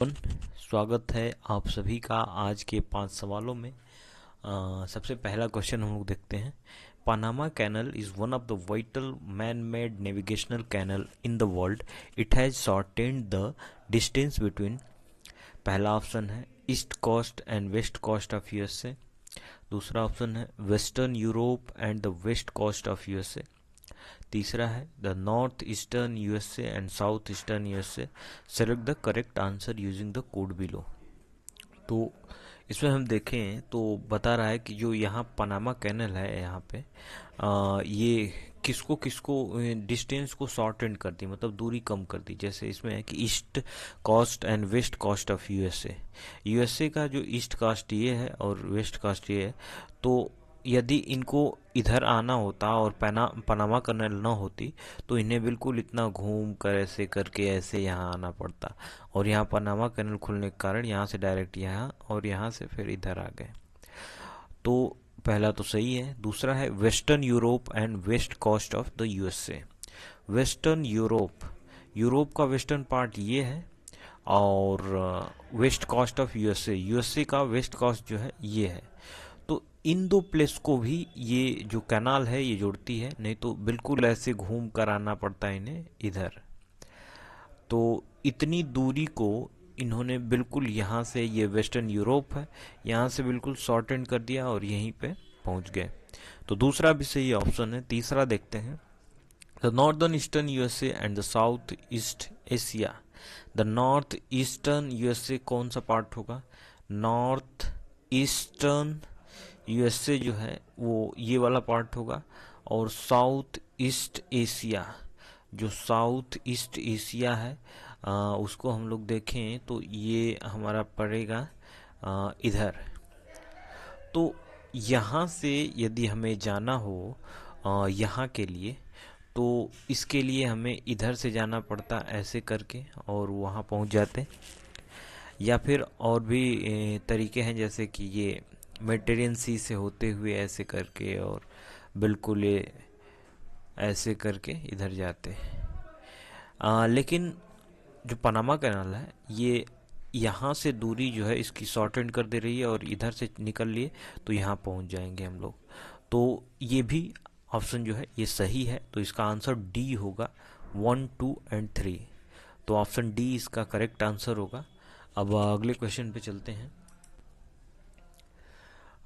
स्वागत है आप सभी का आज के 5 सवालों में। सबसे पहला क्वेश्चन हम लोग देखते हैं। Panama canal is one of the vital man made navigational canal in the world. It has shortened the distance between. पहला ऑप्शन है east coast and west coast of USA. दूसरा ऑप्शन है western Europe and the west coast of USA. तीसरा है the north eastern USA and south eastern USA. Select the correct answer using the code below. तो इसमें हम देखें तो बता रहा है कि जो यहाँ पनामा कैनल है यहाँ पे ये किसको किसको डिस्टेंस को शॉर्टेन कर दी, मतलब दूरी कम कर दी। जैसे इसमें है कि east coast and west coast of USA. USA का जो ईस्ट कोस्ट ये है और वेस्ट कोस्ट ये है, तो यदि इनको इधर आना होता और पनामा कैनल ना होती तो इन्हें बिल्कुल इतना घूम कर ऐसे करके ऐसे यहाँ आना पड़ता, और यहाँ पनामा कैनल खुलने के कारण यहाँ से डायरेक्ट यहाँ और यहाँ से फिर इधर आ गए। तो पहला तो सही है। दूसरा है western Europe and west coast of the USA. Western Europe, Europe का वेस्टर्न पार्ट ये है, और west coast of USA, USA का वेस्ट कोस्ट जो है ये है। तो इन दो प्लेस को भी ये जो कैनाल है ये जोड़ती है, नहीं तो बिल्कुल ऐसे घूम कर आना पड़ता है इन्हें इधर। तो इतनी दूरी को इन्होंने बिल्कुल यहाँ से, ये वेस्टर्न यूरोप है, यहाँ से बिल्कुल शॉर्टेन कर दिया और यहीं पे पहुँच गए। तो दूसरा भी सही ऑप्शन है। तीसरा देखते हैं। The northern eastern USA and the south east Asia. The north eastern USA कौन सा पार्ट होगा? नॉर्थ ईस्टर्न यूएसए जो है वो ये वाला पार्ट होगा, और साउथ ईस्ट एशिया, जो साउथ ईस्ट एशिया है उसको हम लोग देखें तो ये हमारा पड़ेगा इधर। तो यहाँ से यदि हमें जाना हो यहाँ के लिए, तो इसके लिए हमें इधर से जाना पड़ता ऐसे करके और वहाँ पहुँच जाते। या फिर और भी तरीके हैं, जैसे कि ये मेडिटेरियन सी से होते हुए ऐसे करके और बिल्कुल ये ऐसे करके इधर जाते। लेकिन जो पनामा कैनाल है ये यहाँ से दूरी जो है इसकी शॉर्टेन कर दे रही है, और इधर से निकल लिए तो यहाँ पहुँच जाएंगे हम लोग। तो ये भी ऑप्शन जो है ये सही है। तो इसका आंसर डी होगा, 1, 2 एंड 3। तो ऑप्शन डी इसका करेक्ट आंसर होगा। अब अगले क्वेश्चन पे चलते हैं।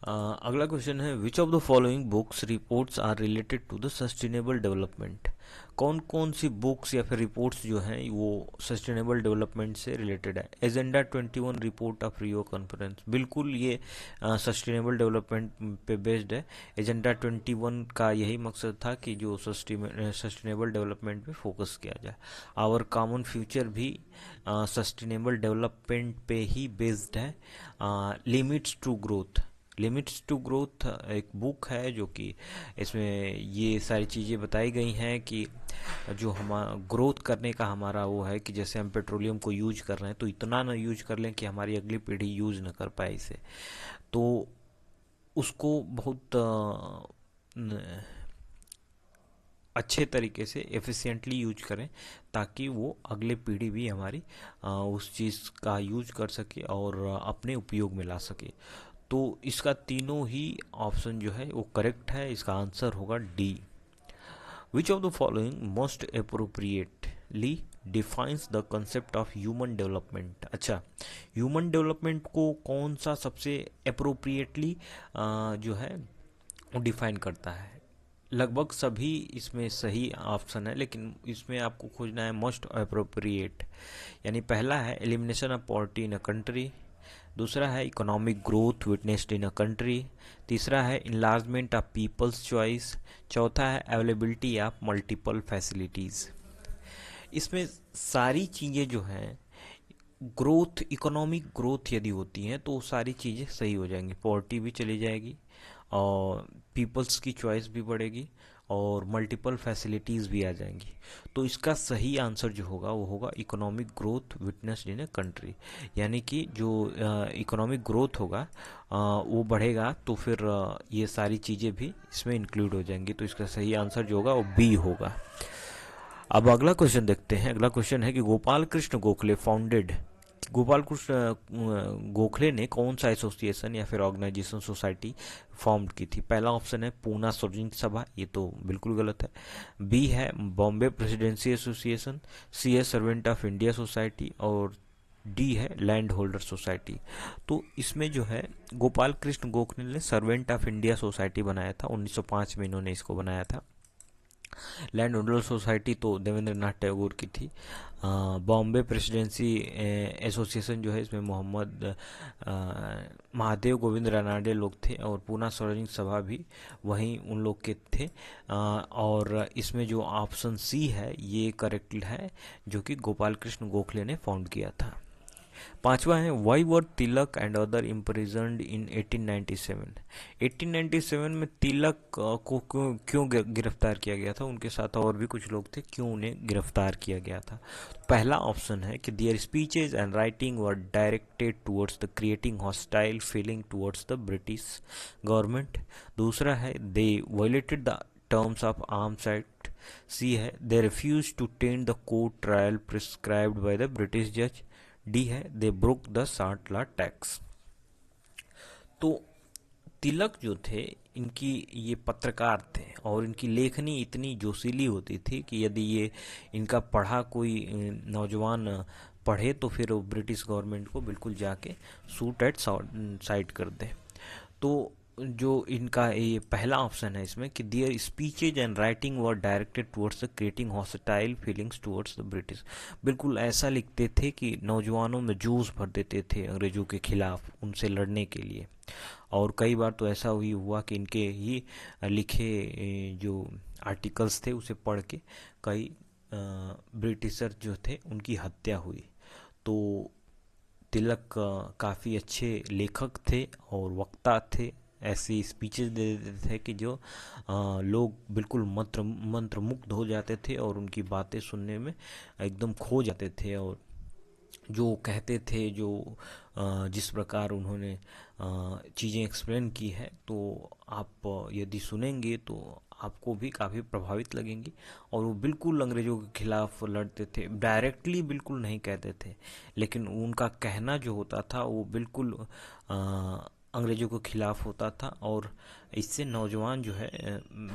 अगला क्वेश्चन है which of the following books reports are related to the sustainable development. कौन कौन सी बुक्स या फिर रिपोर्ट्स जो हैं वो सस्टेनेबल डेवलपमेंट से रिलेटेड है? Agenda 21 report of Rio conference, बिल्कुल ये सस्टेनेबल डेवलपमेंट पे बेस्ड है। एजेंडा 21 का यही मकसद था कि जो सस्टेनेबल डेवलपमेंट पे फोकस किया जाए। आवर कॉमन फ्यूचर भी सस्टेनेबल डेवलपमेंट पे ही बेस्ड है। Limits to growth, limits to growth एक बुक है जो कि इसमें ये सारी चीज़ें बताई गई हैं कि जो हमारा ग्रोथ करने का हमारा वो है कि जैसे हम पेट्रोलियम को यूज कर रहे हैं तो इतना ना यूज कर लें कि हमारी अगली पीढ़ी यूज ना कर पाए इसे। तो उसको बहुत अच्छे तरीके से एफिशिएंटली यूज करें ताकि वो अगले पीढ़ी भी हमारी उस चीज़ का यूज कर सके और अपने उपयोग में ला सके। तो इसका तीनों ही ऑप्शन जो है वो करेक्ट है। इसका आंसर होगा D. Which of the following most appropriately defines the concept of human development. अच्छा, ह्यूमन डेवलपमेंट को कौन सा सबसे अप्रोप्रिएटली जो है वो डिफाइन करता है? लगभग सभी इसमें सही ऑप्शन है, लेकिन इसमें आपको खोजना है मोस्ट अप्रोप्रिएट। यानी पहला है elimination of poverty in a country, दूसरा है economic growth witnessed in a country, तीसरा है इनलार्जमेंट ऑफ पीपल्स चॉइस, चौथा है अवेलेबिलिटी ऑफ मल्टीपल फैसिलिटीज़। इसमें सारी चीज़ें जो हैं ग्रोथ, इकोनॉमिक ग्रोथ यदि होती हैं तो सारी चीज़ें सही हो जाएंगी, पॉवर्टी भी चली जाएगी और पीपल्स की चॉइस भी बढ़ेगी और मल्टीपल फैसिलिटीज़ भी आ जाएंगी। तो इसका सही आंसर जो होगा वो होगा economic growth witnessed in a country. यानी कि जो इकोनॉमिक ग्रोथ होगा वो बढ़ेगा तो फिर ये सारी चीज़ें भी इसमें इंक्लूड हो जाएंगी। तो इसका सही आंसर जो होगा वो बी होगा। अब अगला क्वेश्चन देखते हैं। अगला क्वेश्चन है कि गोपाल कृष्ण गोखले फाउंडेड गोपाल कृष्ण गोखले ने कौन सा एसोसिएशन या फिर ऑर्गेनाइजेशन सोसाइटी फॉर्म की थी? पहला ऑप्शन है पूना स्वराज्य सभा, ये तो बिल्कुल गलत है। बी है बॉम्बे प्रेसिडेंसी एसोसिएशन, सी है सर्वेंट ऑफ इंडिया सोसाइटी, और डी है लैंड होल्डर सोसाइटी। तो इसमें जो है गोपाल कृष्ण गोखले ने सर्वेंट ऑफ इंडिया सोसाइटी बनाया था, 1905 में इन्होंने इसको बनाया था। लैंड होल्डर सोसाइटी तो देवेंद्र नाथ टैगोर की थी। बॉम्बे प्रेसिडेंसी एसोसिएशन जो है इसमें मोहम्मद महादेव गोविंद रानाडे लोग थे, और पूना स्वराज्य सभा भी वहीं उन लोग के थे। और इसमें जो ऑप्शन सी है ये करेक्ट है, जो कि गोपाल कृष्ण गोखले ने फाउंड किया था। पांचवा है why were Tilak and other imprisoned in 1897। 1897 में तिलक को क्यों गिरफ्तार किया गया था? उनके साथ और भी कुछ लोग थे, क्यों उन्हें गिरफ्तार किया गया था? पहला ऑप्शन है कि their speeches and writing were directed towards the creating hostile feeling towards the British government. दूसरा है they violated the terms of arms act. C है they refuse to tend the court trial prescribed by the British जज। D है they broke the salt tax. तो तिलक जो थे इनकी ये पत्रकार थे, और इनकी लेखनी इतनी जोशीली होती थी कि यदि ये इनका पढ़ा कोई नौजवान पढ़े तो फिर वो ब्रिटिश गवर्नमेंट को बिल्कुल जाके सूट एट साइड कर दे। तो जो इनका ये पहला ऑप्शन है इसमें कि their speeches and writing were directed towards the creating hostile feelings towards the British, बिल्कुल ऐसा लिखते थे कि नौजवानों में जोश भर देते थे अंग्रेजों के खिलाफ, उनसे लड़ने के लिए। और कई बार तो ऐसा भी हुआ कि इनके ही लिखे जो आर्टिकल्स थे उसे पढ़ के कई ब्रिटिशर जो थे उनकी हत्या हुई। तो तिलक काफ़ी अच्छे लेखक थे और वक्ता थे, ऐसी स्पीचेस दे देते थे कि जो लोग बिल्कुल मंत्रमुग्ध हो जाते थे और उनकी बातें सुनने में एकदम खो जाते थे। और जो कहते थे, जो जिस प्रकार उन्होंने चीज़ें एक्सप्लेन की है, तो आप यदि सुनेंगे तो आपको भी काफ़ी प्रभावित लगेंगी। और वो बिल्कुल अंग्रेज़ों के खिलाफ लड़ते थे, डायरेक्टली बिल्कुल नहीं कहते थे, लेकिन उनका कहना जो होता था वो बिल्कुल अंग्रेज़ों के खिलाफ होता था। और इससे नौजवान जो है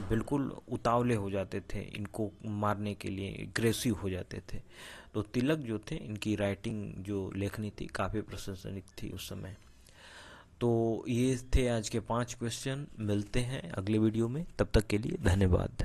बिल्कुल उतावले हो जाते थे, इनको मारने के लिए एग्रेसिव हो जाते थे। तो तिलक जो थे इनकी राइटिंग जो लेखनी थी काफ़ी प्रशंसनीय थी उस समय। तो ये थे आज के 5 क्वेश्चन। मिलते हैं अगले वीडियो में, तब तक के लिए धन्यवाद।